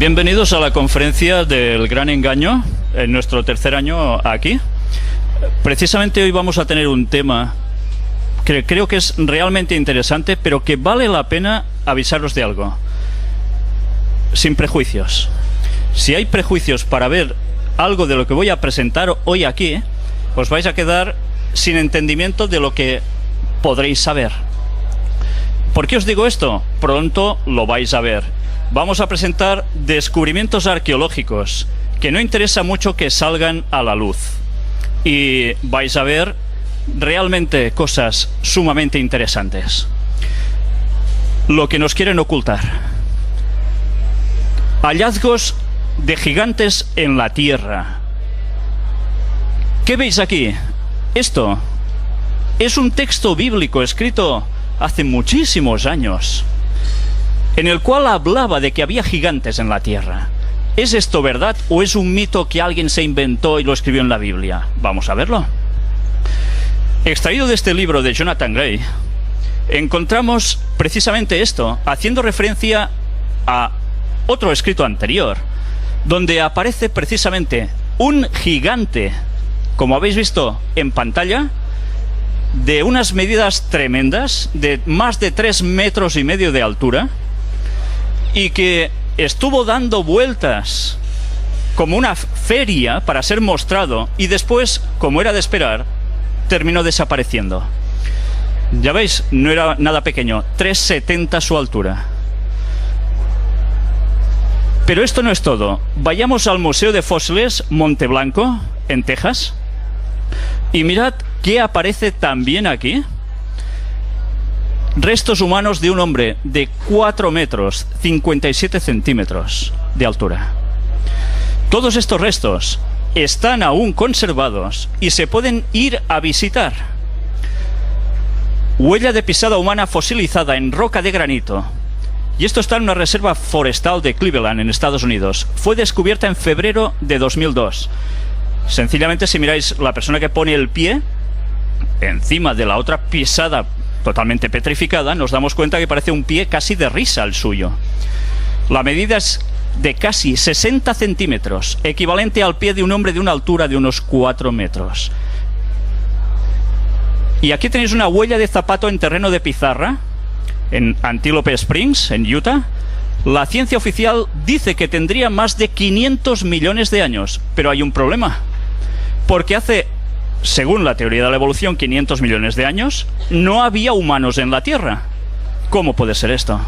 Bienvenidos a la conferencia del Gran Engaño, en nuestro tercer año aquí. Precisamente hoy vamos a tener un tema que creo que es realmente interesante, pero que vale la pena avisaros de algo. Sin prejuicios. Si hay prejuicios para ver algo de lo que voy a presentar hoy aquí, os vais a quedar sin entendimiento de lo que podréis saber. ¿Por qué os digo esto? Pronto lo vais a ver. Vamos a presentar descubrimientos arqueológicos que no interesa mucho que salgan a la luz. Y vais a ver realmente cosas sumamente interesantes. Lo que nos quieren ocultar. Hallazgos de gigantes en la Tierra. ¿Qué veis aquí? Esto es un texto bíblico escrito hace muchísimos años, en el cual hablaba de que había gigantes en la Tierra. ¿Es esto verdad o es un mito que alguien se inventó y lo escribió en la Biblia? Vamos a verlo. Extraído de este libro de Jonathan Gray, encontramos precisamente esto, haciendo referencia a otro escrito anterior, donde aparece precisamente un gigante, como habéis visto en pantalla, de unas medidas tremendas, de más de 3,5 metros de altura, y que estuvo dando vueltas como una feria para ser mostrado, y después, como era de esperar, terminó desapareciendo. Ya veis, no era nada pequeño, 3,70 su altura. Pero esto no es todo. Vayamos al Museo de Fósiles Monte Blanco, en Texas, y mirad qué aparece también aquí. Restos humanos de un hombre de 4 metros, 57 centímetros de altura. Todos estos restos están aún conservados y se pueden ir a visitar. Huella de pisada humana fosilizada en roca de granito. Y esto está en una reserva forestal de Cleveland, en Estados Unidos. Fue descubierta en febrero de 2002. Sencillamente, si miráis la persona que pone el pie encima de la otra pisada totalmente petrificada, nos damos cuenta que parece un pie casi de risa el suyo. La medida es de casi 60 centímetros, equivalente al pie de un hombre de una altura de unos 4 metros. Y aquí tenéis una huella de zapato en terreno de pizarra, en Antelope Springs, en Utah. La ciencia oficial dice que tendría más de 500 millones de años, pero hay un problema, porque hace, según la teoría de la evolución, 500 millones de años, no había humanos en la Tierra. ¿Cómo puede ser esto?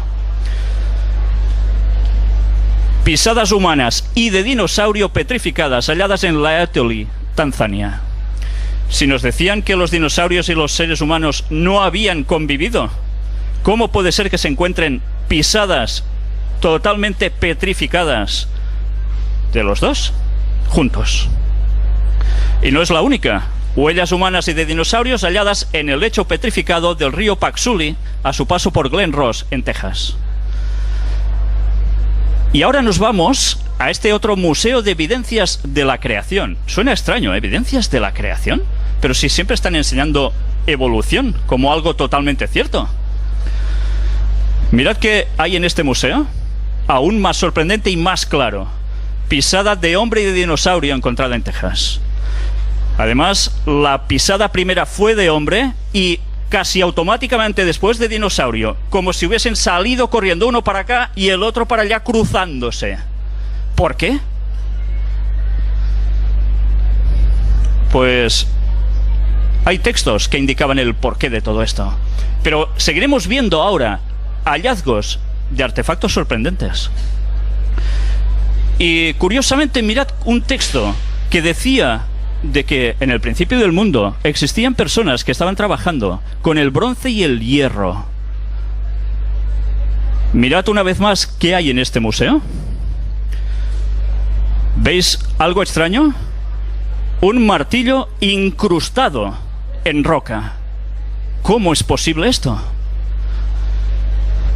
Pisadas humanas y de dinosaurio petrificadas halladas en Laetoli, Tanzania. Si nos decían que los dinosaurios y los seres humanos no habían convivido, ¿cómo puede ser que se encuentren pisadas totalmente petrificadas de los dos juntos? Y no es la única. Huellas humanas y de dinosaurios halladas en el lecho petrificado del río Paxuli a su paso por Glen Ross, en Texas. Y ahora nos vamos a este otro museo de evidencias de la creación. Suena extraño, ¿evidencias de la creación? Pero si siempre están enseñando evolución como algo totalmente cierto. Mirad qué hay en este museo, aún más sorprendente y más claro. Pisada de hombre y de dinosaurio encontrada en Texas. Además, la pisada primera fue de hombre y casi automáticamente después de dinosaurio, como si hubiesen salido corriendo uno para acá y el otro para allá cruzándose. ¿Por qué? Pues hay textos que indicaban el porqué de todo esto. Pero seguiremos viendo ahora hallazgos de artefactos sorprendentes. Y curiosamente, mirad un texto que decía de que en el principio del mundo existían personas que estaban trabajando con el bronce y el hierro. Mirad una vez más qué hay en este museo. ¿Veis algo extraño? Un martillo incrustado en roca. ¿Cómo es posible esto?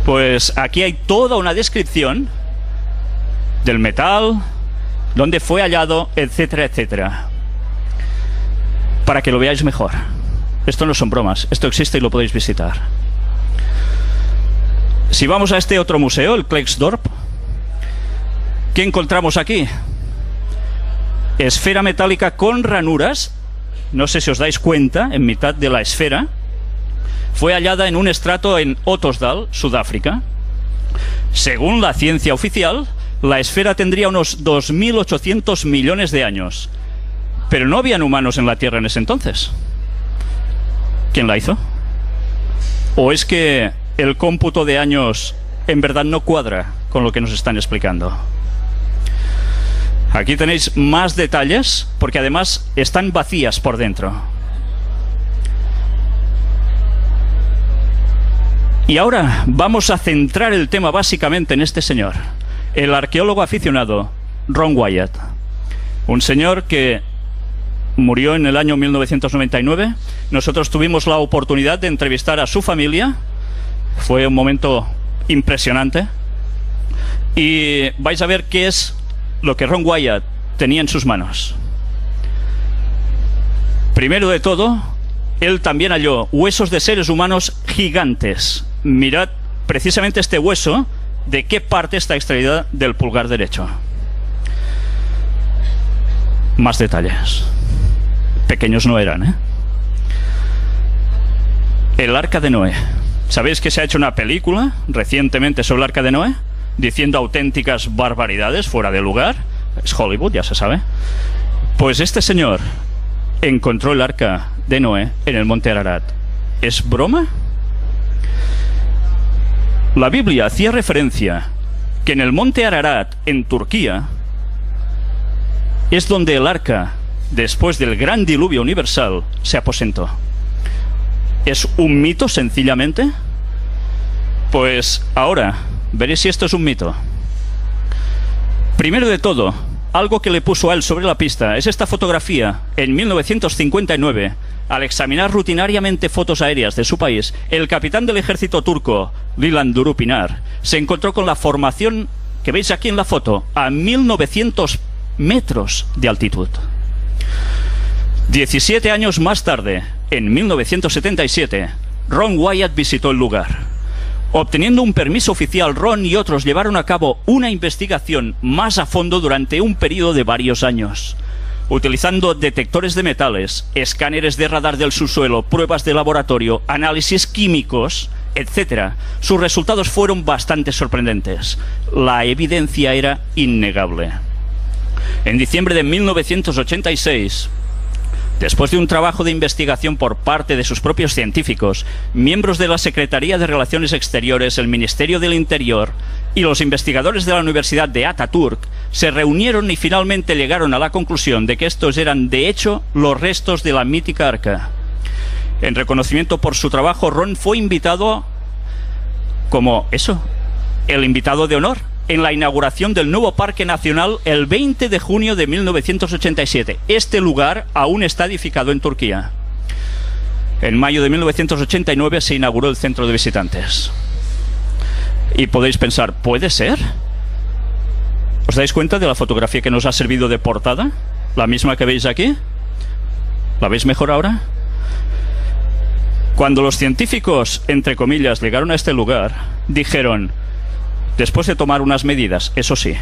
Pues aquí hay toda una descripción del metal, dónde fue hallado, etcétera, etcétera, para que lo veáis mejor. Esto no son bromas, esto existe y lo podéis visitar. Si vamos a este otro museo, el Klerksdorp, ¿Qué encontramos aquí? Esfera metálica con ranuras. No sé si os dais cuenta, en mitad de la esfera. Fue hallada en un estrato en Ottosdal, Sudáfrica. Según la ciencia oficial, la esfera tendría unos 2.800 millones de años. Pero no habían humanos en la Tierra en ese entonces. ¿Quién la hizo? ¿O es que el cómputo de años en verdad no cuadra con lo que nos están explicando? Aquí tenéis más detalles, porque además están vacías por dentro. Y ahora vamos a centrar el tema básicamente en este señor, el arqueólogo aficionado Ron Wyatt. Un señor que murió en el año 1999. Nosotros tuvimos la oportunidad de entrevistar a su familia. Fue un momento impresionante. Y vais a ver qué es lo que Ron Wyatt tenía en sus manos. Primero de todo, él también halló huesos de seres humanos gigantes. Mirad precisamente este hueso, de qué parte está extraída del pulgar derecho. Más detalles. Pequeños no eran, ¿eh? El Arca de Noé. ¿Sabéis que se ha hecho una película recientemente sobre el Arca de Noé? Diciendo auténticas barbaridades fuera de lugar. Es Hollywood, ya se sabe. Pues este señor encontró el Arca de Noé en el monte Ararat. ¿Es broma? La Biblia hacía referencia que en el monte Ararat, en Turquía, es donde el Arca, después del gran diluvio universal, se aposentó. ¿Es un mito sencillamente? Pues ahora veréis si esto es un mito. Primero de todo, algo que le puso a él sobre la pista es esta fotografía. En 1959, al examinar rutinariamente fotos aéreas de su país, el capitán del ejército turco, Lilan Durupinar, se encontró con la formación que veis aquí en la foto, a 1900 metros de altitud. 17 años más tarde, en 1977, Ron Wyatt visitó el lugar. Obteniendo un permiso oficial, Ron y otros llevaron a cabo una investigación más a fondo durante un periodo de varios años. Utilizando detectores de metales, escáneres de radar del subsuelo, pruebas de laboratorio, análisis químicos, etc., sus resultados fueron bastante sorprendentes. La evidencia era innegable. En diciembre de 1986, después de un trabajo de investigación por parte de sus propios científicos, miembros de la Secretaría de Relaciones Exteriores, el Ministerio del Interior y los investigadores de la Universidad de Ataturk se reunieron y finalmente llegaron a la conclusión de que estos eran, de hecho, los restos de la mítica arca. En reconocimiento por su trabajo, Ron fue invitado como el invitado de honor en la inauguración del nuevo Parque Nacional el 20 de junio de 1987. Este lugar aún está edificado en Turquía. En mayo de 1989 se inauguró el centro de visitantes. Y podéis pensar, ¿puede ser? ¿Os dais cuenta de la fotografía que nos ha servido de portada? La misma que veis aquí. ¿La veis mejor ahora? Cuando los científicos, entre comillas, llegaron a este lugar, dijeron, después de tomar unas medidas, eso sí,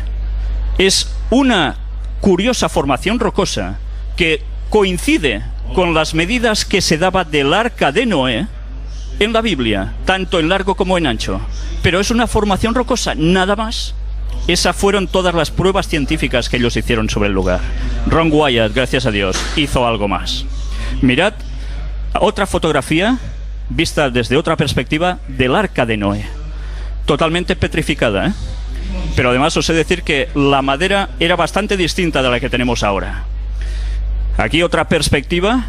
es una curiosa formación rocosa que coincide con las medidas que se daba del Arca de Noé en la Biblia, tanto en largo como en ancho. Pero es una formación rocosa, nada más. Esas fueron todas las pruebas científicas que ellos hicieron sobre el lugar. Ron Wyatt, gracias a Dios, hizo algo más. Mirad otra fotografía vista desde otra perspectiva del Arca de Noé. Totalmente petrificada, ¿eh? Pero además os he de decir que la madera era bastante distinta de la que tenemos ahora. Aquí otra perspectiva,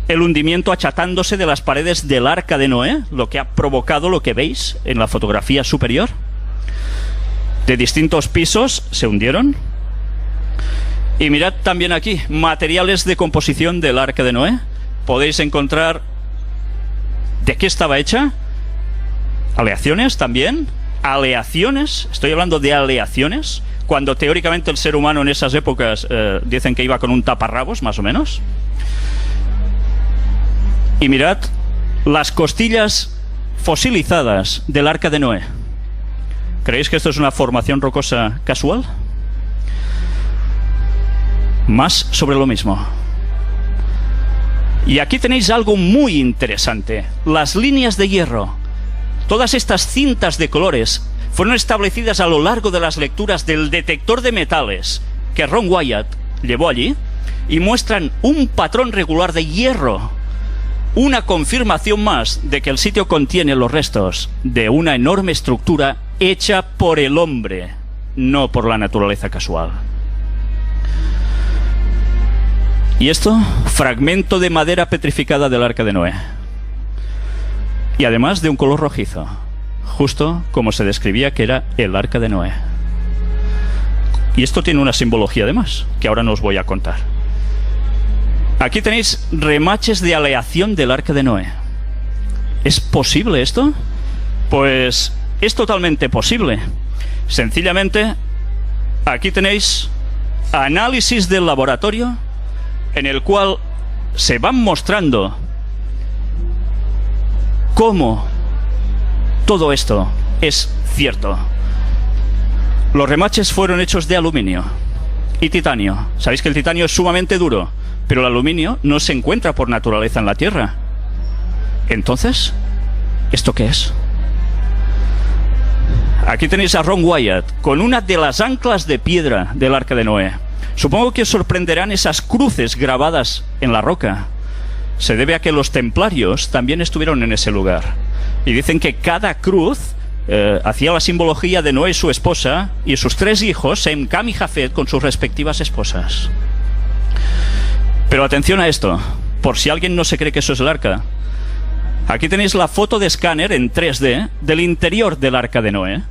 el hundimiento achatándose de las paredes del Arca de Noé, lo que ha provocado lo que veis en la fotografía superior. De distintos pisos se hundieron. Y mirad también aquí, materiales de composición del Arca de Noé. Podéis encontrar de qué estaba hecha. Aleaciones también. Aleaciones, estoy hablando de aleaciones, cuando teóricamente el ser humano en esas épocas dicen que iba con un taparrabos, más o menos. Y mirad las costillas fosilizadas del Arca de Noé. ¿Creéis que esto es una formación rocosa casual? Más sobre lo mismo. Y aquí tenéis algo muy interesante. Las líneas de hierro. Todas estas cintas de colores fueron establecidas a lo largo de las lecturas del detector de metales que Ron Wyatt llevó allí y muestran un patrón regular de hierro. Una confirmación más de que el sitio contiene los restos de una enorme estructura hecha por el hombre, no por la naturaleza casual. Y esto, fragmento de madera petrificada del Arca de Noé. Y además de un color rojizo, justo como se describía que era el Arca de Noé. Y esto tiene una simbología además, que ahora no os voy a contar. Aquí tenéis remaches de aleación del Arca de Noé. ¿Es posible esto? Pues es totalmente posible. Sencillamente, aquí tenéis análisis del laboratorio en el cual se van mostrando cómo todo esto es cierto. Los remaches fueron hechos de aluminio y titanio. Sabéis que el titanio es sumamente duro, pero el aluminio no se encuentra por naturaleza en la Tierra. Entonces, ¿esto qué es? Aquí tenéis a Ron Wyatt con una de las anclas de piedra del Arca de Noé. Supongo que os sorprenderán esas cruces grabadas en la roca. Se debe a que los templarios también estuvieron en ese lugar. Y dicen que cada cruz hacía la simbología de Noé y su esposa y sus 3 hijos, Sem, Cam y Jafet, con sus respectivas esposas. Pero atención a esto, por si alguien no se cree que eso es el arca. Aquí tenéis la foto de escáner en 3D del interior del Arca de Noé,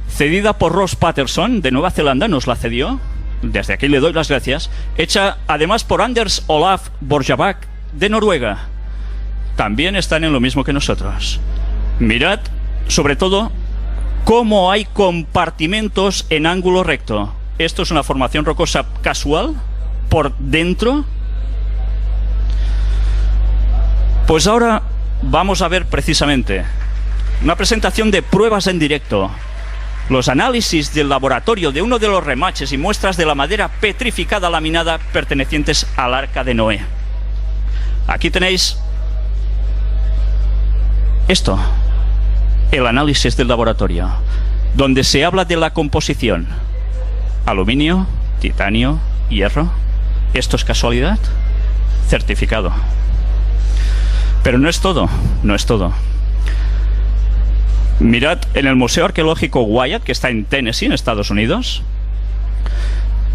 cedida por Ross Patterson de Nueva Zelanda, nos la cedió. Desde aquí le doy las gracias. Hecha además por Anders Olaf Borjabak de Noruega. También están en lo mismo que nosotros. Mirad, sobre todo, cómo hay compartimentos en ángulo recto. Esto es una formación rocosa casual por dentro. Pues ahora vamos a ver precisamente una presentación de pruebas en directo. Los análisis del laboratorio de uno de los remaches y muestras de la madera petrificada laminada pertenecientes al Arca de Noé. Aquí tenéis esto, el análisis del laboratorio, donde se habla de la composición. Aluminio, titanio, hierro. ¿Esto es casualidad? Certificado. Pero no es todo, no es todo. Mirad en el Museo Arqueológico Wyatt, que está en Tennessee, en Estados Unidos.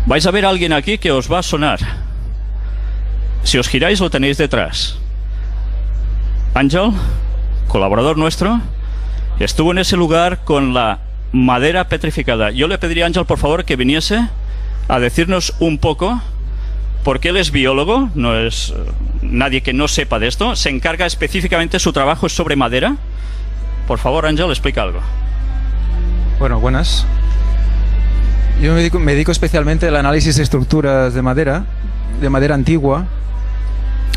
Vais a ver a alguien aquí que os va a sonar. Si os giráis lo tenéis detrás. Ángel, colaborador nuestro, estuvo en ese lugar con la madera petrificada. Yo le pediría a Ángel, por favor, que viniese a decirnos un poco, porque él es biólogo, no es nadie que no sepa de esto, se encarga específicamente, su trabajo es sobre madera. Por favor, Ángel, explica algo. Bueno, buenas. Yo me dedico especialmente al análisis de estructuras de madera antigua.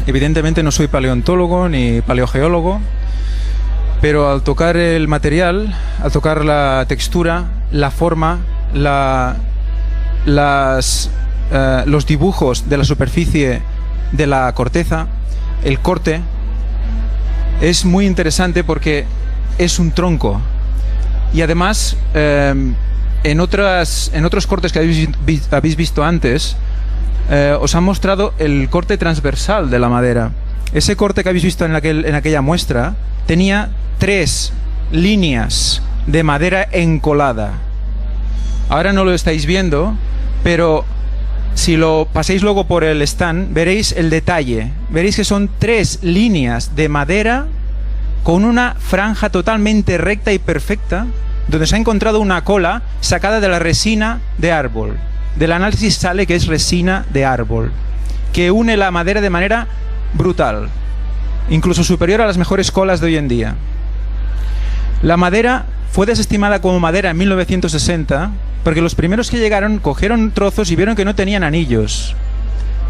Evidentemente no soy paleontólogo ni paleogeólogo, pero al tocar el material, al tocar la textura, la forma, los dibujos de la superficie de la corteza, el corte, es muy interesante porque es un tronco. Y además, en otros cortes que habéis visto antes, os han mostrado el corte transversal de la madera. Ese corte que habéis visto en aquella muestra tenía 3 líneas de madera encolada. Ahora no lo estáis viendo, pero si lo paséis luego por el stand, veréis el detalle. Veréis que son 3 líneas de madera con una franja totalmente recta y perfecta, donde se ha encontrado una cola sacada de la resina de árbol. Del análisis sale que es resina de árbol, que une la madera de manera brutal, incluso superior a las mejores colas de hoy en día. La madera fue desestimada como madera en 1960 porque los primeros que llegaron cogieron trozos y vieron que no tenían anillos.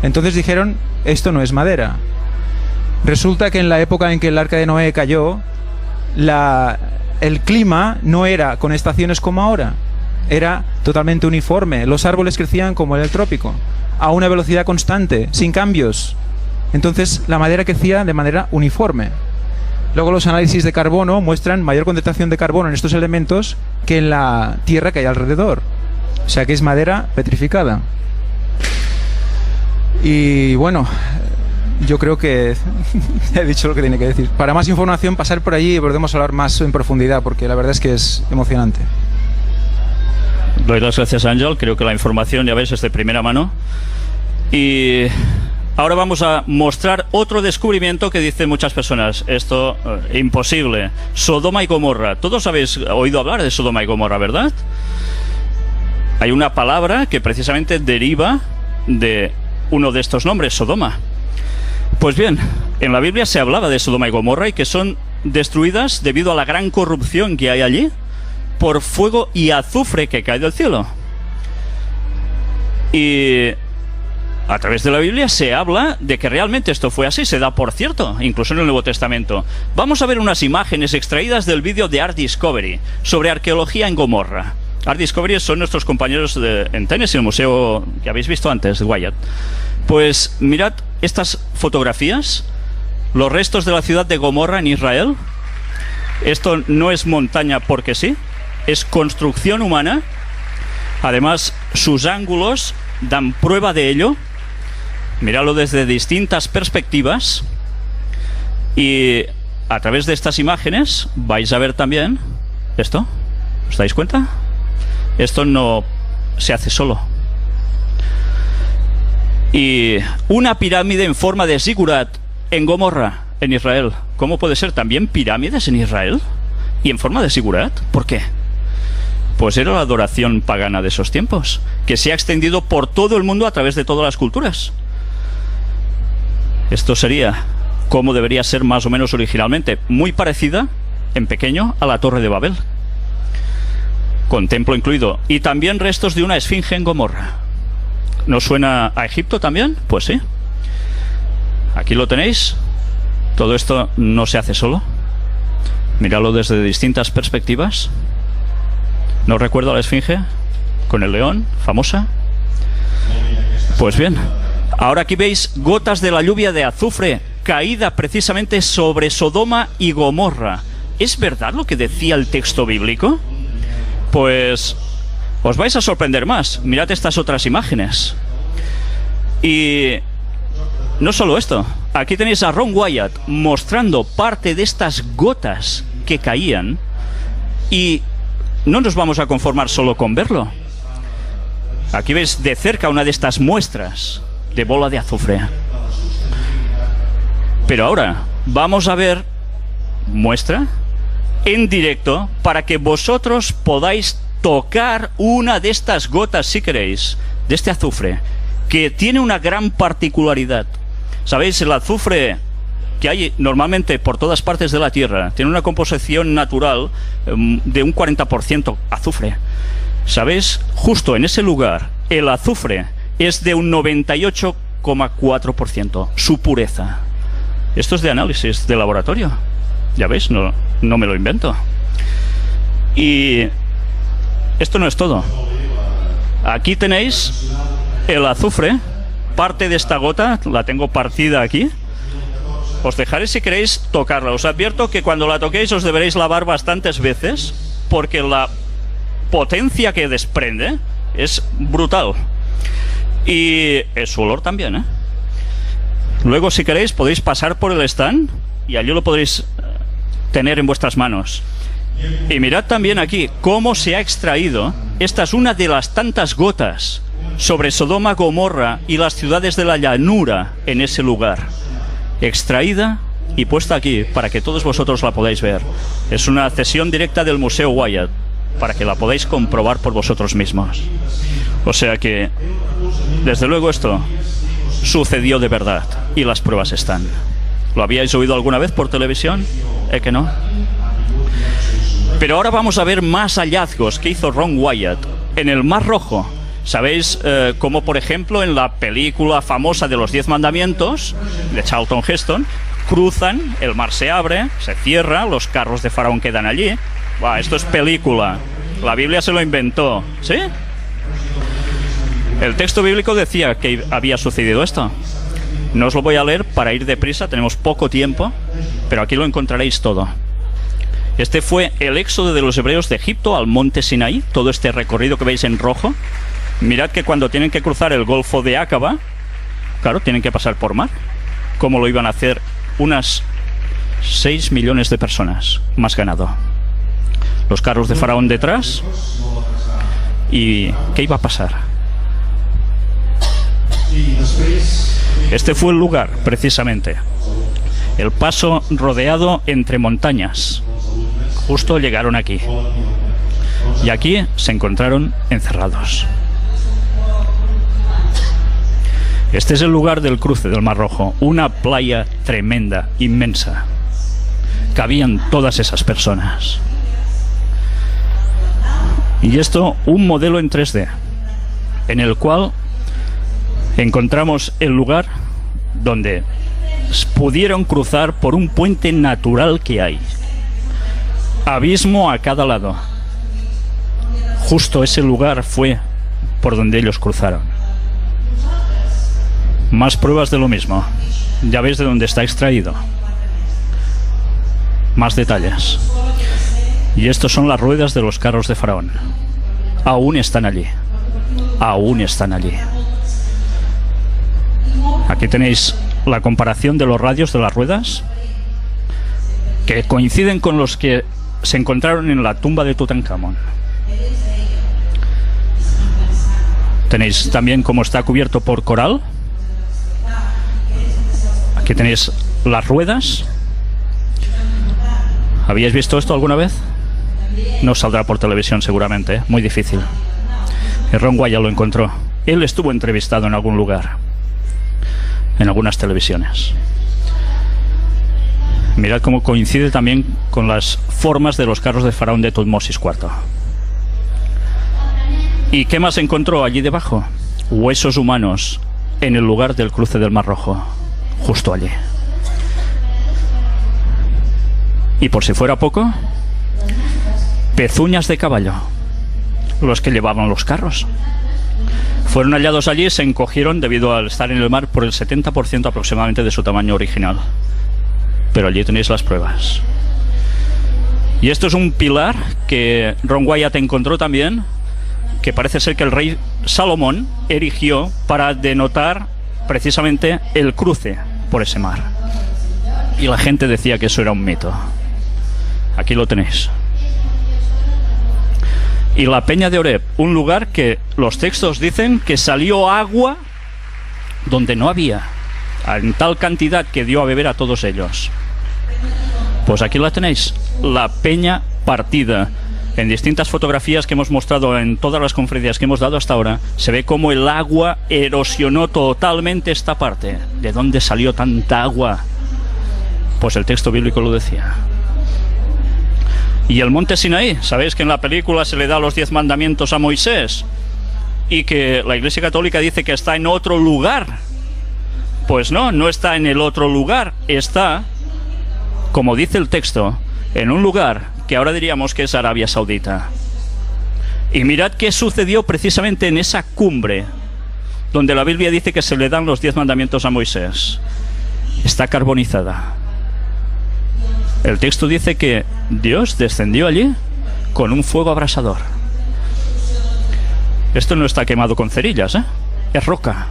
Entonces dijeron, esto no es madera. Resulta que en la época en que el Arca de Noé cayó, el clima no era con estaciones como ahora, era totalmente uniforme. Los árboles crecían como en el trópico. a una velocidad constante, sin cambios. Entonces la madera crecía de manera uniforme. Luego los análisis de carbono muestran mayor concentración de carbono en estos elementos que en la tierra que hay alrededor. O sea que es madera petrificada. Y bueno, yo creo que he dicho lo que tiene que decir. Para más información, pasar por allí y podemos hablar más en profundidad, porque la verdad es que es emocionante. Doy las gracias, Ángel. Creo que la información, ya ves, es de primera mano. Y ahora vamos a mostrar otro descubrimiento que dicen muchas personas. Esto, imposible. Sodoma y Gomorra. Todos habéis oído hablar de Sodoma y Gomorra, ¿verdad? Hay una palabra que precisamente deriva de uno de estos nombres, Sodoma. Pues bien, en la Biblia se hablaba de Sodoma y Gomorra y que son destruidas debido a la gran corrupción que hay allí por fuego y azufre que cae del cielo. Y a través de la Biblia se habla de que realmente esto fue así, se da por cierto, incluso en el Nuevo Testamento. Vamos a ver unas imágenes extraídas del vídeo de Art Discovery sobre arqueología en Gomorra. Art Discovery son nuestros compañeros en Tennessee, el museo que habéis visto antes, de Wyatt. Pues mirad estas fotografías, los restos de la ciudad de Gomorra en Israel. Esto no es montaña porque sí, es construcción humana. Además, sus ángulos dan prueba de ello. Miradlo desde distintas perspectivas. Y a través de estas imágenes vais a ver también esto. ¿Os dais cuenta? Esto no se hace solo. Y una pirámide en forma de zigurat en Gomorra, en Israel. ¿Cómo puede ser también pirámides en Israel? ¿Y en forma de zigurat? ¿Por qué? Pues era la adoración pagana de esos tiempos, que se ha extendido por todo el mundo a través de todas las culturas. Esto sería como debería ser más o menos originalmente, muy parecida, en pequeño, a la Torre de Babel, con templo incluido, y también restos de una esfinge en Gomorra. ¿No suena a Egipto también? Pues sí. Aquí lo tenéis. Todo esto no se hace solo. Míralo desde distintas perspectivas. ¿No recuerdo a la esfinge? Con el león, famosa. Pues bien, ahora aquí veis gotas de la lluvia de azufre caída precisamente sobre Sodoma y Gomorra. ¿Es verdad lo que decía el texto bíblico? Pues os vais a sorprender más. Mirad estas otras imágenes. Y no solo esto. Aquí tenéis a Ron Wyatt mostrando parte de estas gotas que caían. Y no nos vamos a conformar solo con verlo. Aquí veis de cerca una de estas muestras de bola de azufre. Pero ahora vamos a ver muestra en directo para que vosotros podáis tocar una de estas gotas, si queréis, de este azufre, que tiene una gran particularidad. ¿Sabéis? El azufre que hay normalmente por todas partes de la Tierra tiene una composición natural de un 40% azufre. ¿Sabéis? Justo en ese lugar el azufre es de un 98,4%, su pureza. Esto es de análisis de laboratorio. Ya veis, no me lo invento. Y esto no es todo. Aquí tenéis el azufre, parte de esta gota, la tengo partida aquí. Os dejaré si queréis tocarla. Os advierto que cuando la toquéis os deberéis lavar bastantes veces, porque la potencia que desprende es brutal. Y su olor también, ¿eh? Luego, si queréis, podéis pasar por el stand y allí lo podréis tener en vuestras manos. Y mirad también aquí cómo se ha extraído. Esta es una de las tantas gotas sobre Sodoma, Gomorra y las ciudades de la llanura en ese lugar. Extraída y puesta aquí para que todos vosotros la podáis ver. Es una cesión directa del Museo Wyatt para que la podáis comprobar por vosotros mismos. O sea que, desde luego, esto sucedió de verdad y las pruebas están. ¿Lo habíais oído alguna vez por televisión? Que no. Pero ahora vamos a ver más hallazgos que hizo Ron Wyatt en el Mar Rojo. ¿Sabéis cómo, por ejemplo, en la película famosa de los 10 mandamientos de Charlton Heston, cruzan, el mar se abre, se cierra, los carros de Faraón quedan allí? Esto es película. La Biblia se lo inventó, ¿sí? El texto bíblico decía que había sucedido esto. No os lo voy a leer para ir deprisa, tenemos poco tiempo, pero aquí lo encontraréis todo. Este fue el éxodo de los hebreos de Egipto al monte Sinaí, todo este recorrido que veis en rojo. Mirad que cuando tienen que cruzar el Golfo de Acaba, claro, tienen que pasar por mar. ¿Cómo lo iban a hacer? Unas 6 millones de personas, más ganado. Los carros de Faraón detrás. ¿Y qué iba a pasar? Este fue el lugar, precisamente. El paso rodeado entre montañas. Justo llegaron aquí. Y aquí se encontraron encerrados. Este es el lugar del cruce del Mar Rojo. Una playa tremenda, inmensa. Cabían todas esas personas. Y esto, un modelo en 3D, en el cual encontramos el lugar donde pudieron cruzar por un puente natural que hay. Abismo a cada lado. Justo ese lugar fue por donde ellos cruzaron. Más pruebas de lo mismo. Ya veis de dónde está extraído. Más detalles. Y estos son las ruedas de los carros de Faraón. Aún están allí. Aún están allí. Aquí tenéis la comparación de los radios de las ruedas, que coinciden con los que se encontraron en la tumba de Tutankamón. Tenéis también cómo está cubierto por coral. Aquí tenéis las ruedas. ¿Habíais visto esto alguna vez? No saldrá por televisión seguramente, ¿eh? Muy difícil. Ron Wyatt lo encontró. Él estuvo entrevistado en algún lugar, en algunas televisiones. Mirad cómo coincide también con las formas de los carros de Faraón de Tutmosis IV. ¿Y qué más encontró allí debajo? Huesos humanos en el lugar del cruce del Mar Rojo, justo allí. Y por si fuera poco, pezuñas de caballo, los que llevaban los carros. Fueron hallados allí y se encogieron debido al estar en el mar por el 70% aproximadamente de su tamaño original. Pero allí tenéis las pruebas. Y esto es un pilar que Ron Wyatt encontró también, que parece ser que el rey Salomón erigió para denotar precisamente el cruce por ese mar. Y la gente decía que eso era un mito. Aquí lo tenéis. Y la peña de Oreb, un lugar que los textos dicen que salió agua donde no había, en tal cantidad que dio a beber a todos ellos. Pues aquí la tenéis, la peña partida. En distintas fotografías que hemos mostrado en todas las conferencias que hemos dado hasta ahora, se ve cómo el agua erosionó totalmente esta parte. ¿De dónde salió tanta agua? Pues el texto bíblico lo decía. Y el monte Sinaí, sabéis que en la película se le da los 10 mandamientos a Moisés y que la Iglesia Católica dice que está en otro lugar. Pues no, no está en el otro lugar, está, como dice el texto, en un lugar que ahora diríamos que es Arabia Saudita. Y mirad qué sucedió precisamente en esa cumbre donde la Biblia dice que se le dan los 10 mandamientos a Moisés. Está carbonizada. El texto dice que Dios descendió allí con un fuego abrasador. Esto no está quemado con cerillas, ¿eh? Es roca,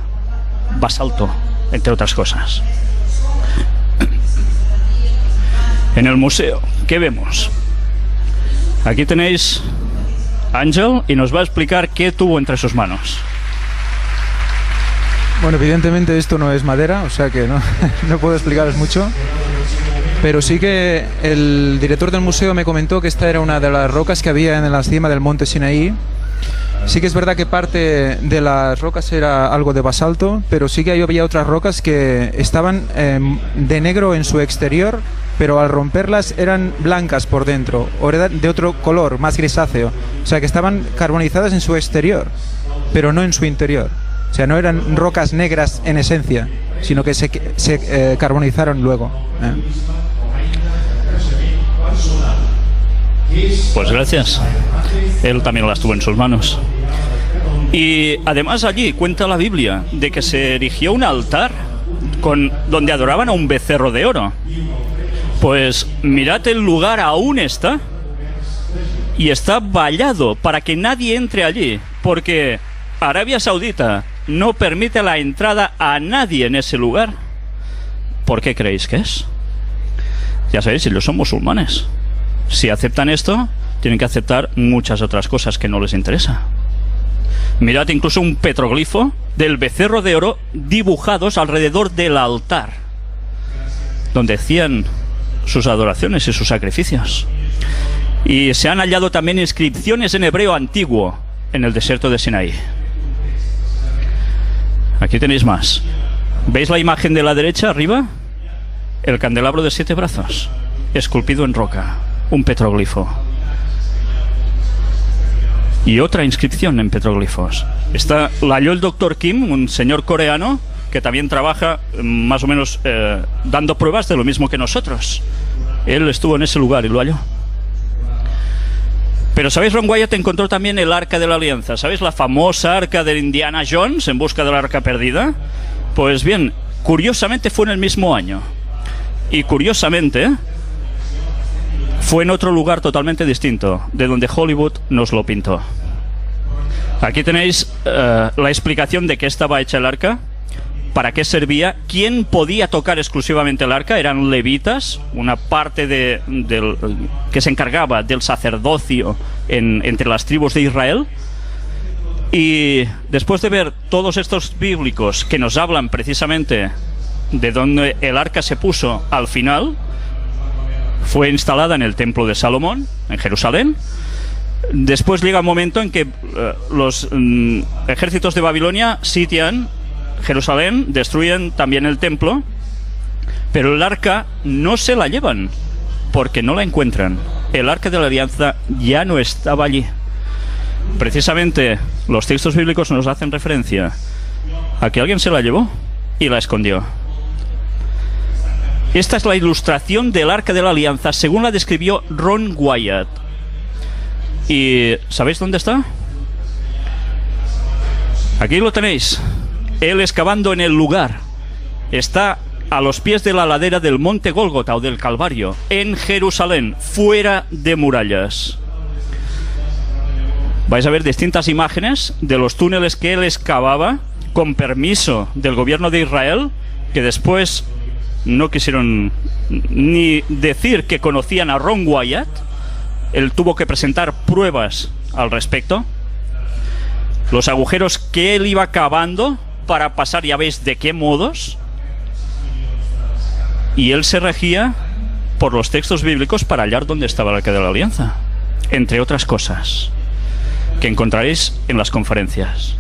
basalto, entre otras cosas. En el museo, ¿qué vemos? Aquí tenéis Ángel y nos va a explicar qué tuvo entre sus manos. Bueno, evidentemente esto no es madera, o sea que no puedo explicaros mucho. Pero sí que el director del museo me comentó que esta era una de las rocas que había en la cima del monte Sinaí. Sí que es verdad que parte de las rocas era algo de basalto, pero sí que había otras rocas que estaban de negro en su exterior, pero al romperlas eran blancas por dentro, o eran de otro color, más grisáceo. O sea que estaban carbonizadas en su exterior, pero no en su interior. O sea, no eran rocas negras en esencia, sino que se carbonizaron luego. Pues gracias. Él también las tuvo en sus manos. Y además allí cuenta la Biblia de que se erigió un altar donde adoraban a un becerro de oro. Pues mirad, el lugar aún está, y está vallado para que nadie entre allí, porque Arabia Saudita no permite la entrada a nadie en ese lugar. ¿Por qué creéis que es? Ya sabéis, ellos son musulmanes. Si aceptan esto, tienen que aceptar muchas otras cosas que no les interesa. Mirad incluso un petroglifo del becerro de oro dibujados alrededor del altar, donde hacían sus adoraciones y sus sacrificios. Y se han hallado también inscripciones en hebreo antiguo en el desierto de Sinaí. Aquí tenéis más. ¿Veis la imagen de la derecha arriba? El candelabro de 7 brazos, esculpido en roca, un petroglifo. Y otra inscripción en petroglifos. La halló el Dr. Kim, un señor coreano que también trabaja más o menos dando pruebas de lo mismo que nosotros. Él estuvo en ese lugar y lo halló. Pero ¿sabéis? Ron Wyatt encontró también el Arca de la Alianza. ¿Sabéis? La famosa arca de Indiana Jones en busca de la arca perdida. Pues bien, curiosamente fue en el mismo año. Y curiosamente fue en otro lugar totalmente distinto, de donde Hollywood nos lo pintó. Aquí tenéis la explicación de qué estaba hecha el arca, para qué servía, quién podía tocar exclusivamente el arca. Eran levitas, una parte que se encargaba del sacerdocio entre las tribus de Israel. Y después de ver todos estos bíblicos que nos hablan precisamente de dónde el arca se puso al final, fue instalada en el templo de Salomón, en Jerusalén. Después llega un momento en que los ejércitos de Babilonia sitian Jerusalén, destruyen también el templo, pero el arca no se la llevan porque no la encuentran. El arca de la alianza ya no estaba allí. Precisamente los textos bíblicos nos hacen referencia a que alguien se la llevó y la escondió. Esta es la ilustración del Arca de la Alianza según la describió Ron Wyatt. ¿Y sabéis dónde está? Aquí lo tenéis. Él excavando en el lugar. Está a los pies de la ladera del monte Gólgota o del Calvario, en Jerusalén, fuera de murallas. Vais a ver distintas imágenes de los túneles que él excavaba con permiso del gobierno de Israel, que después no quisieron ni decir que conocían a Ron Wyatt. Él tuvo que presentar pruebas al respecto. Los agujeros que él iba cavando para pasar, ya veis de qué modos. Y él se regía por los textos bíblicos para hallar dónde estaba el Arca de la Alianza, entre otras cosas que encontraréis en las conferencias.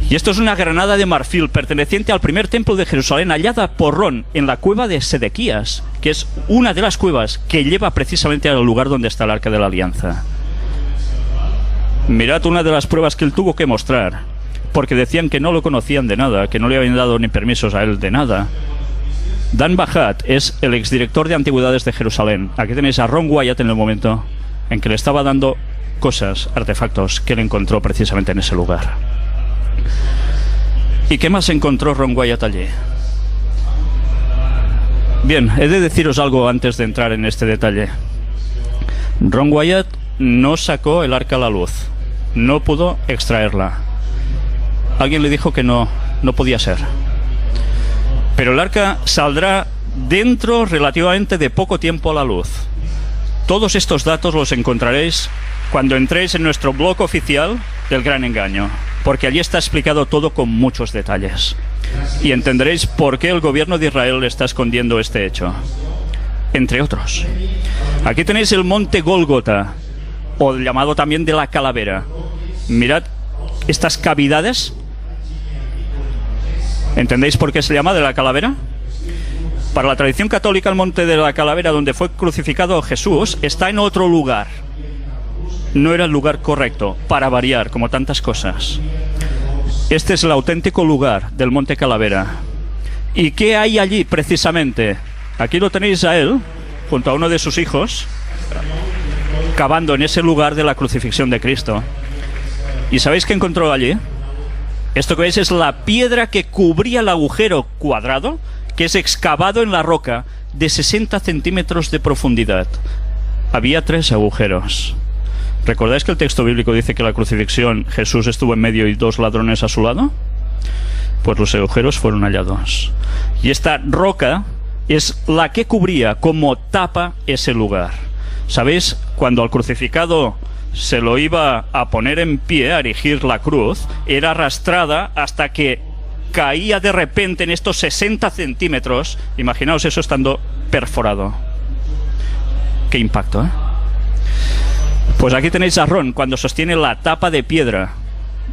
Y esto es una granada de marfil perteneciente al primer templo de Jerusalén, hallada por Ron en la cueva de Sedequías, que es una de las cuevas que lleva precisamente al lugar donde está el Arca de la Alianza. Mirad una de las pruebas que él tuvo que mostrar, porque decían que no lo conocían de nada, que no le habían dado ni permisos a él de nada. Dan Bajat es el exdirector de antigüedades de Jerusalén. Aquí tenéis a Ron Wyatt en el momento en que le estaba dando cosas, artefactos que él encontró precisamente en ese lugar. ¿Y qué más encontró Ron Wyatt allí? Bien, he de deciros algo antes de entrar en este detalle. Ron Wyatt no sacó el arca a la luz, no pudo extraerla. Alguien le dijo que no podía ser. Pero el arca saldrá dentro relativamente de poco tiempo a la luz. Todos estos datos los encontraréis cuando entréis en nuestro blog oficial del Gran Engaño, porque allí está explicado todo con muchos detalles. Y entenderéis por qué el gobierno de Israel está escondiendo este hecho, entre otros. Aquí tenéis el monte Gólgota, o llamado también de la calavera. Mirad estas cavidades. ¿Entendéis por qué se llama de la calavera? Para la tradición católica, el monte de la calavera donde fue crucificado Jesús está en otro lugar. No era el lugar correcto, para variar, como tantas cosas. Este es el auténtico lugar del monte Calavera. ¿Y qué hay allí precisamente? Aquí lo tenéis a él, junto a uno de sus hijos, cavando en ese lugar de la crucifixión de Cristo. ¿Y sabéis qué encontró allí? Esto que veis es la piedra que cubría el agujero cuadrado, que es excavado en la roca de 60 centímetros de profundidad. Había 3 agujeros. ¿Recordáis que el texto bíblico dice que la crucifixión Jesús estuvo en medio y 2 ladrones a su lado? Pues los agujeros fueron hallados. Y esta roca es la que cubría como tapa ese lugar. ¿Sabéis? Cuando al crucificado se lo iba a poner en pie, a erigir la cruz, era arrastrada hasta que caía de repente en estos 60 centímetros. Imaginaos eso estando perforado. ¡Qué impacto, eh! Pues aquí tenéis a Aarón cuando sostiene la tapa de piedra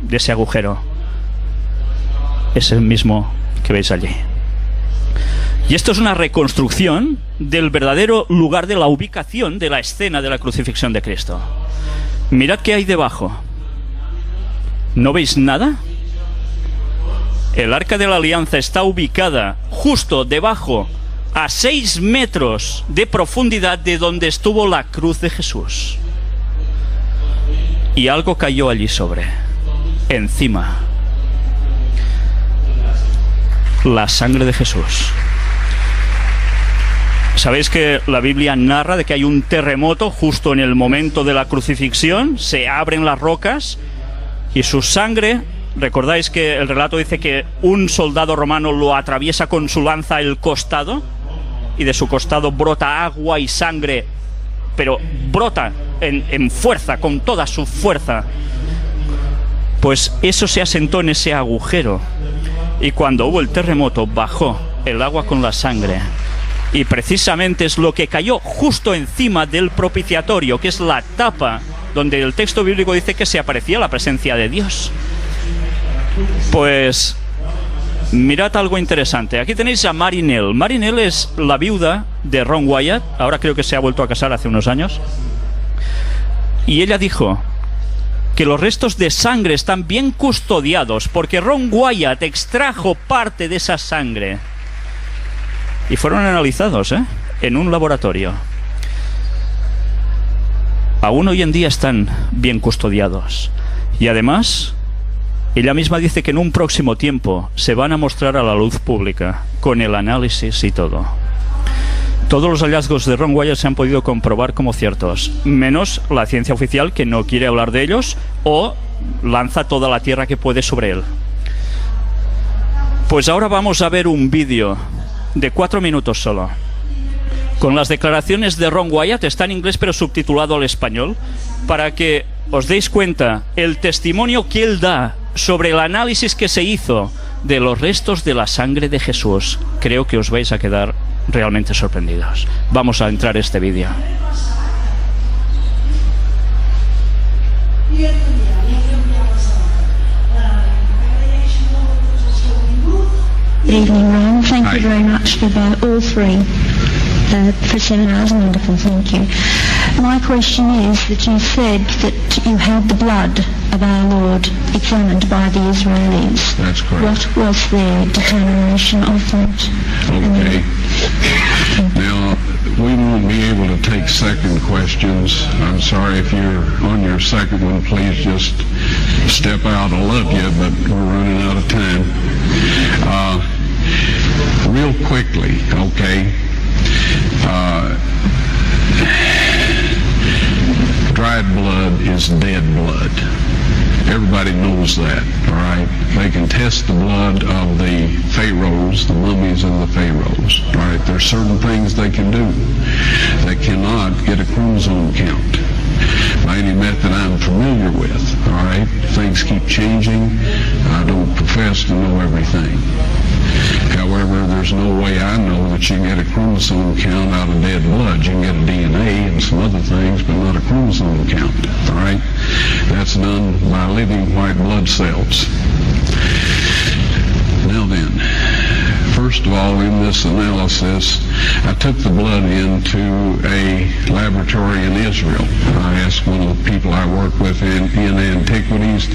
de ese agujero. Es el mismo que veis allí. Y esto es una reconstrucción del verdadero lugar de la ubicación de la escena de la crucifixión de Cristo. Mirad qué hay debajo. ¿No veis nada? El Arca de la Alianza está ubicada justo debajo, a 6 metros de profundidad de donde estuvo la cruz de Jesús. Y algo cayó allí sobre, encima. La sangre de Jesús. ¿Sabéis que la Biblia narra de que hay un terremoto justo en el momento de la crucifixión? Se abren las rocas y su sangre... ¿Recordáis que el relato dice que un soldado romano lo atraviesa con su lanza el costado? Y de su costado brota agua y sangre, pero brota en fuerza, con toda su fuerza. Pues eso se asentó en ese agujero. Y cuando hubo el terremoto, bajó el agua con la sangre. Y precisamente es lo que cayó justo encima del propiciatorio, que es la tapa donde el texto bíblico dice que se aparecía la presencia de Dios. Pues mirad algo interesante. Aquí tenéis a Marinelle. Marinelle es la viuda de Ron Wyatt. Ahora creo que se ha vuelto a casar hace unos años. Y ella dijo que los restos de sangre están bien custodiados porque Ron Wyatt extrajo parte de esa sangre. Y fueron analizados, en un laboratorio. Aún hoy en día están bien custodiados. Y además... ella misma dice que en un próximo tiempo se van a mostrar a la luz pública, con el análisis y todo. Todos los hallazgos de Ron Wyatt se han podido comprobar como ciertos, menos la ciencia oficial, que no quiere hablar de ellos o lanza toda la tierra que puede sobre él. Pues ahora vamos a ver un vídeo de 4 minutos solo, con las declaraciones de Ron Wyatt. Está en inglés pero subtitulado al español, para que os deis cuenta el testimonio que él da sobre el análisis que se hizo de los restos de la sangre de Jesús. Creo que os vais a quedar realmente sorprendidos. Vamos a entrar en este vídeo. Good evening, Ron. Thank you very much for all 3. For seminars, wonderful, thank you. My question is that you said that you had the blood of our Lord examined by the Israelis. That's correct. What was their determination of that? Okay. Now, we won't be able to take second questions. I'm sorry if you're on your second one, please just step out. I love you, but we're running out of time. Real quickly, okay. Dried blood is dead blood. Everybody knows that, all right? They can test the blood of the pharaohs, the mummies of the pharaohs, all right? There's certain things they can do. They cannot get a chromosome count by any method I'm familiar with, all right? Things keep changing. I don't profess to know everything. However, there's no way I know that you can get a chromosome count out of dead blood. You can get a DNA and some other things, but not a chromosome count, all right? That's done by living white blood cells. Now then, first of all, in this analysis, I took the blood into a laboratory in Israel. I asked one of the people I work with in antiquities,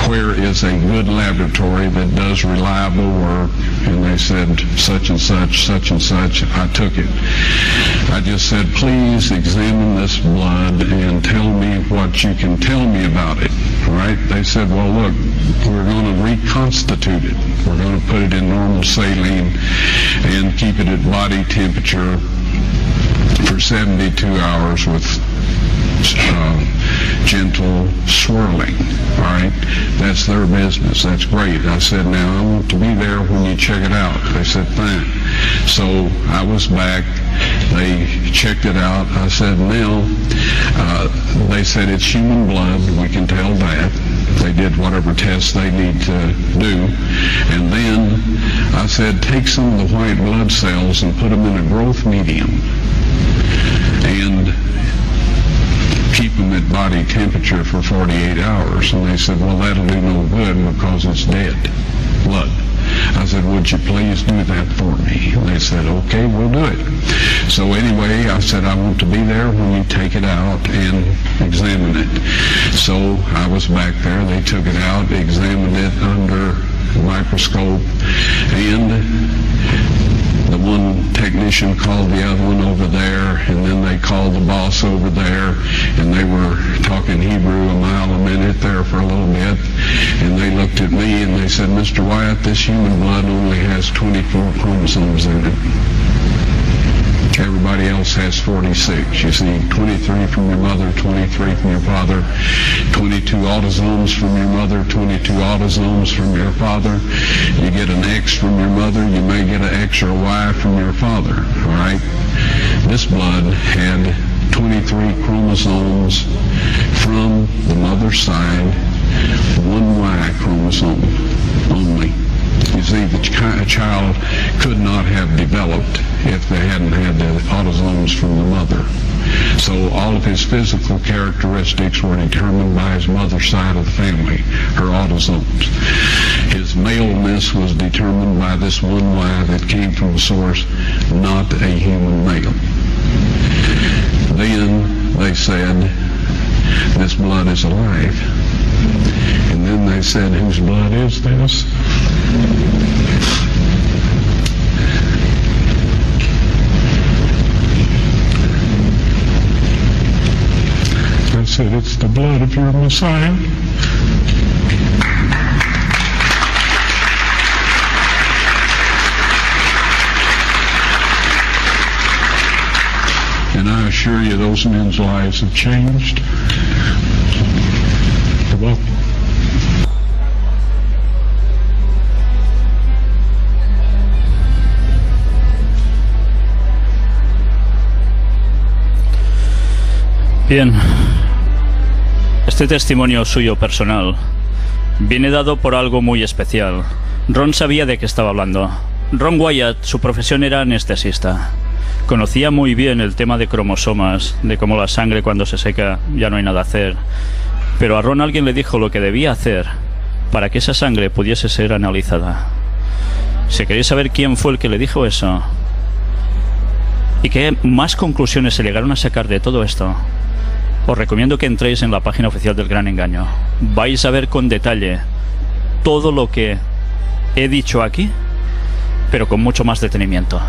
where is a good laboratory that does reliable work? And they said, such and such, such and such. I took it. I just said, please examine this blood and tell me what you can tell me about it. All right? They said, well, look, we're going to reconstitute it. We're going to put it in normal saline and keep it at body temperature for 72 hours with gentle swirling. All right? That's their business. That's great. I said, now I want to be there when you check it out. They said, fine. So I was back. They checked it out. I said, now, they said it's human blood. We can tell that. They did whatever tests they need to do. And then I said, take some of the white blood cells and put them in a growth medium and keep them at body temperature for 48 hours. And they said, well, that'll do no good because it's dead blood. I said, would you please do that for me? And they said, okay, we'll do it. So anyway, I said, I want to be there when you take it out and examine it. So I was back there. They took it out, examined it under a microscope, and the one technician called the other one over there, and then they called the boss over there, and they were talking Hebrew a mile a minute there for a little bit, and they looked at me and they said, Mr. Wyatt, this human blood only has 24 chromosomes in it. Everybody else has 46. You see, 23 from your mother, 23 from your father, 22 autosomes from your mother, 22 autosomes from your father. You get an X from your mother, you may get an X or a Y from your father, all right? This blood had 23 chromosomes from the mother's side, one Y chromosome only. You see, the child could not have developed if they hadn't had the autosomes from the mother. So all of his physical characteristics were determined by his mother's side of the family, her autosomes. His maleness was determined by this one Y that came from the source, not a human male. Then they said, this blood is alive. And then they said, whose blood is this? I said, it's the blood of your Messiah. And I assure you, those men's lives have changed. You're welcome. Bien, este testimonio suyo personal viene dado por algo muy especial. Ron sabía de qué estaba hablando. Ron Wyatt, su profesión era anestesista. Conocía muy bien el tema de cromosomas, de cómo la sangre cuando se seca ya no hay nada a hacer. Pero a Ron alguien le dijo lo que debía hacer para que esa sangre pudiese ser analizada. Si queréis saber quién fue el que le dijo eso y qué más conclusiones se llegaron a sacar de todo esto, os recomiendo que entréis en la página oficial del Gran Engaño. Vais a ver con detalle todo lo que he dicho aquí, pero con mucho más detenimiento.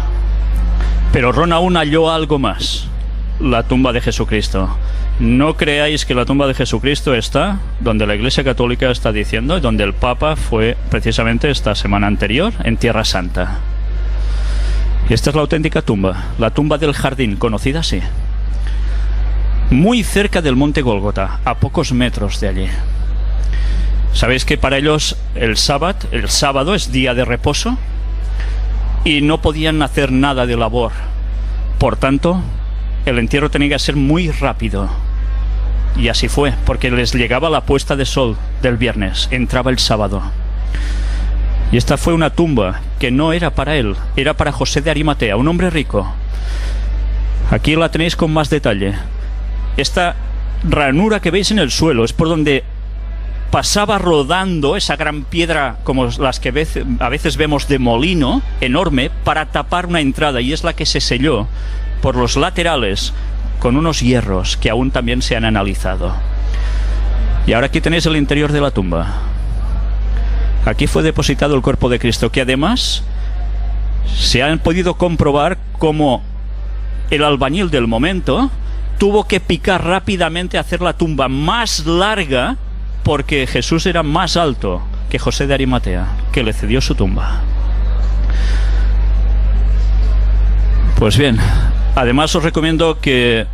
Pero Ron aún halló algo más: la tumba de Jesucristo. No creáis que la tumba de Jesucristo está donde la Iglesia Católica está diciendo y donde el Papa fue precisamente esta semana anterior, en Tierra Santa. Y esta es la auténtica tumba, la tumba del jardín, conocida así. Muy cerca del monte Gólgota, a pocos metros de allí. Sabéis que para ellos el sábado es día de reposo y no podían hacer nada de labor. Por tanto, el entierro tenía que ser muy rápido. Y así fue, porque les llegaba la puesta de sol del viernes, entraba el sábado. Y esta fue una tumba que no era para él, era para José de Arimatea, un hombre rico. Aquí la tenéis con más detalle. Esta ranura que veis en el suelo es por donde pasaba rodando esa gran piedra, como las que a veces vemos de molino, enorme, para tapar una entrada, y es la que se selló por los laterales con unos hierros que aún también se han analizado. Y ahora aquí tenéis el interior de la tumba. Aquí fue depositado el cuerpo de Cristo, que además se han podido comprobar cómo el albañil del momento tuvo que picar rápidamente, hacer la tumba más larga, porque Jesús era más alto que José de Arimatea, que le cedió su tumba. Pues bien, además os recomiendo que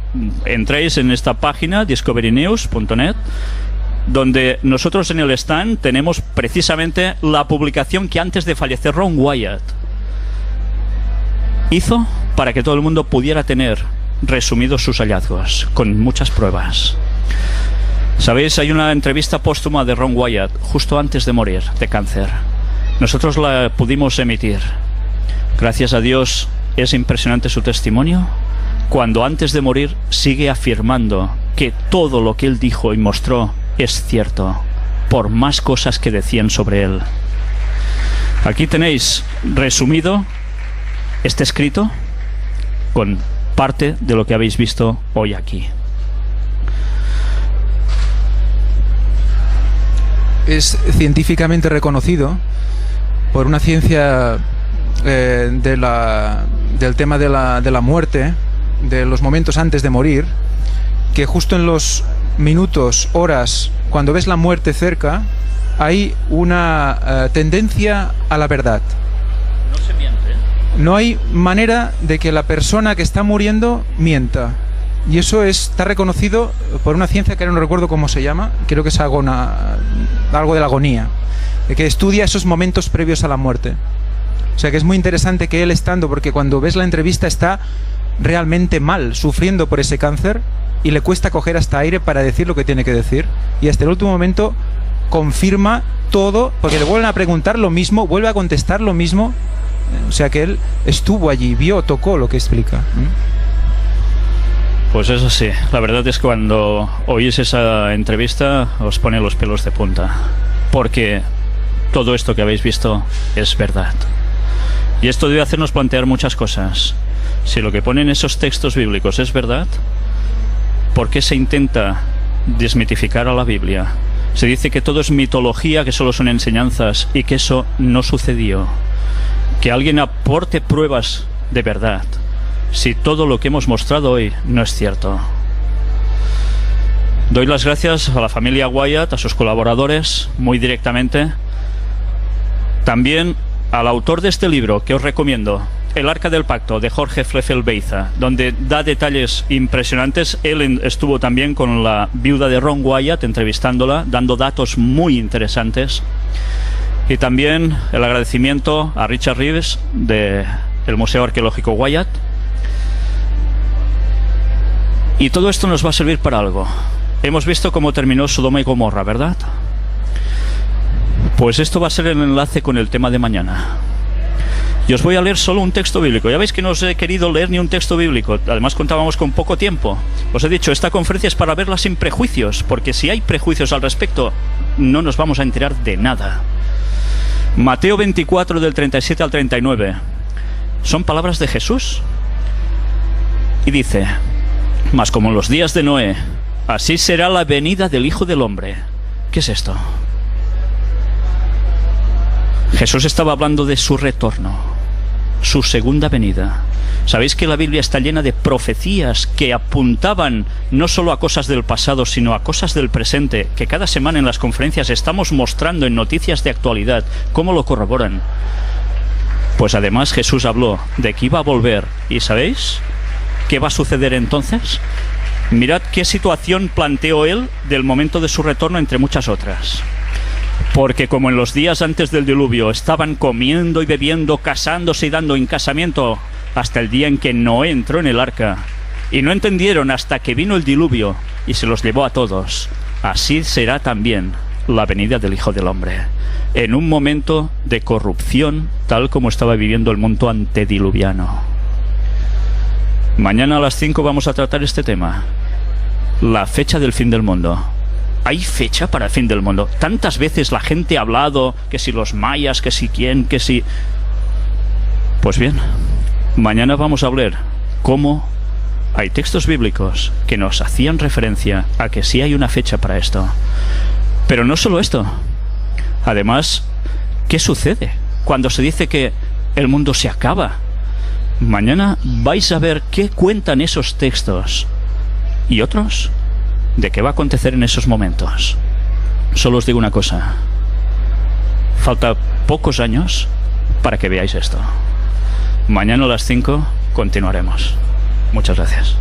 entréis en esta página discoverynews.net, donde nosotros en el stand tenemos precisamente la publicación que antes de fallecer Ron Wyatt hizo para que todo el mundo pudiera tener resumidos sus hallazgos, con muchas pruebas. Sabéis, hay una entrevista póstuma de Ron Wyatt justo antes de morir de cáncer. Nosotros la pudimos emitir. Gracias a Dios, es impresionante su testimonio, cuando antes de morir sigue afirmando que todo lo que él dijo y mostró es cierto, por más cosas que decían sobre él. Aquí tenéis resumido este escrito con parte de lo que habéis visto hoy aquí. Es científicamente reconocido por una ciencia del tema de la muerte, de los momentos antes de morir, que justo en los minutos, horas, cuando ves la muerte cerca, hay una tendencia a la verdad. No se miente. No hay manera de que la persona que está muriendo mienta. Y eso está reconocido por una ciencia que ahora no recuerdo cómo se llama, creo que es algo de la agonía, que estudia esos momentos previos a la muerte. O sea que es muy interesante que él estando, porque cuando ves la entrevista está realmente mal, sufriendo por ese cáncer, y le cuesta coger hasta aire para decir lo que tiene que decir, y hasta el último momento confirma todo, porque le vuelven a preguntar lo mismo, vuelve a contestar lo mismo. O sea que él estuvo allí, vio, tocó lo que explica. Pues eso sí, la verdad es que cuando oís esa entrevista os pone los pelos de punta, porque todo esto que habéis visto es verdad. Y esto debe hacernos plantear muchas cosas. Si lo que ponen esos textos bíblicos es verdad, ¿por qué se intenta desmitificar a la Biblia? Se dice que todo es mitología, que solo son enseñanzas, y que eso no sucedió. Que alguien aporte pruebas de verdad, si todo lo que hemos mostrado hoy no es cierto. Doy las gracias a la familia Wyatt, a sus colaboradores, muy directamente. También al autor de este libro, que os recomiendo, El Arca del Pacto, de Jorge Fleffel Beiza, donde da detalles impresionantes. Él estuvo también con la viuda de Ron Wyatt, entrevistándola, dando datos muy interesantes. Y también el agradecimiento a Richard Reeves, del Museo Arqueológico Wyatt. Y todo esto nos va a servir para algo. Hemos visto cómo terminó Sodoma y Gomorra, ¿verdad? Pues esto va a ser el enlace con el tema de mañana. Y os voy a leer solo un texto bíblico. Ya veis que no os he querido leer ni un texto bíblico. Además contábamos con poco tiempo. Os he dicho, esta conferencia es para verla sin prejuicios, porque si hay prejuicios al respecto, no nos vamos a enterar de nada. Mateo 24, del 37 al 39. Son palabras de Jesús. Y dice: mas como en los días de Noé, así será la venida del Hijo del Hombre. ¿Qué es esto? Jesús estaba hablando de su retorno, su segunda venida. Sabéis que la Biblia está llena de profecías que apuntaban no solo a cosas del pasado, sino a cosas del presente, que cada semana en las conferencias estamos mostrando en noticias de actualidad cómo lo corroboran. Pues además Jesús habló de que iba a volver. ¿Y sabéis qué va a suceder entonces? Mirad qué situación planteó él del momento de su retorno, entre muchas otras. Porque como en los días antes del diluvio estaban comiendo y bebiendo, casándose y dando en casamiento hasta el día en que Noé entró en el arca, y no entendieron hasta que vino el diluvio y se los llevó a todos, así será también la venida del Hijo del Hombre, en un momento de corrupción tal como estaba viviendo el mundo antediluviano. Mañana a las 5 vamos a tratar este tema, la fecha del fin del mundo. ¿Hay fecha para el fin del mundo? Tantas veces la gente ha hablado que si los mayas, que si quién, que si... Pues bien, mañana vamos a hablar cómo hay textos bíblicos que nos hacían referencia a que sí hay una fecha para esto. Pero no solo esto. Además, ¿qué sucede cuando se dice que el mundo se acaba? Mañana vais a ver qué cuentan esos textos y otros de qué va a acontecer en esos momentos. Solo os digo una cosa. Falta pocos años para que veáis esto. Mañana a las 5 continuaremos. Muchas gracias.